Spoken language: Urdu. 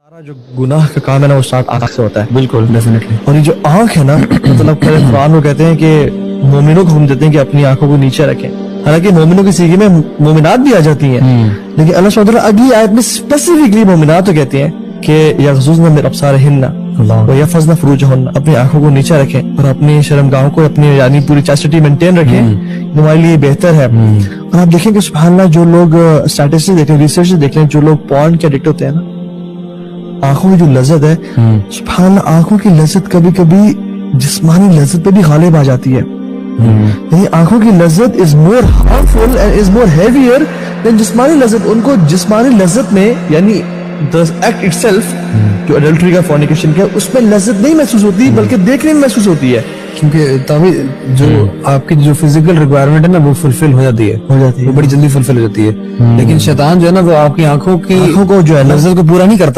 ہمارا جو گناہ کا کام ہے نا وہ اسٹارٹ آنکھ سے ہوتا ہے. بالکل ڈیفینیٹلی. اور یہ جو آنکھ ہے نا مطلب قرآن کو کہتے ہیں کہ مومنوں کو ہم دیتے ہیں کہ اپنی آنکھوں کو نیچے رکھیں. حالانکہ مومنوں کی سیگی میں مومنات بھی آ جاتی ہیں, لیکن اللہ سبحانہ وتعالیٰ اگلی آیت میں اسپیسیفکلی مومنات تو کہتے ہیں کہ یغضضن من ابصارہن ویحفظن فروجہن, اپنی آنکھوں کو نیچے رکھیں اور اپنی شرمگاہوں کو اپنی یعنی پوری چاسٹی مینٹین رکھیں, تمہارے لیے بہتر ہے. اور آپ دیکھیں کہ سبحان اللہ جو لوگ اسٹیٹسٹکس دیکھ لیں, ریسرچ دیکھ لیں, جو لوگ پورن کے ایڈکٹ ہوتے ہیں نا, آنکھوں کی جو لذت ہے سبحان اللہ, آنکھوں کی لذت کبھی کبھی جسمانی لذت پہ بھی غالب آ جاتی ہے. یعنی آنکھوں کی لذت از مور ہارمفل اینڈ از مور ہیویئر دین جسمانی لذت. ان کو جسمانی لذت میں یعنی the act itself جو اڈلٹری کا فورنیکیشن کا اس میں لذت نہیں محسوس ہوتی بلکہ دیکھنے میں محسوس ہوتی ہے, کیونکہ تبھی جو آپ کی جو فزیکل ریکوائرمنٹ ہے نا وہ فلفل ہو جاتی ہے, وہ بڑی جلدی فلفل ہو جاتی ہے. لیکن شیطان جو ہے نا وہ آپ کی آنکھوں کو جو ہے لذت کو پورا نہیں کرتا.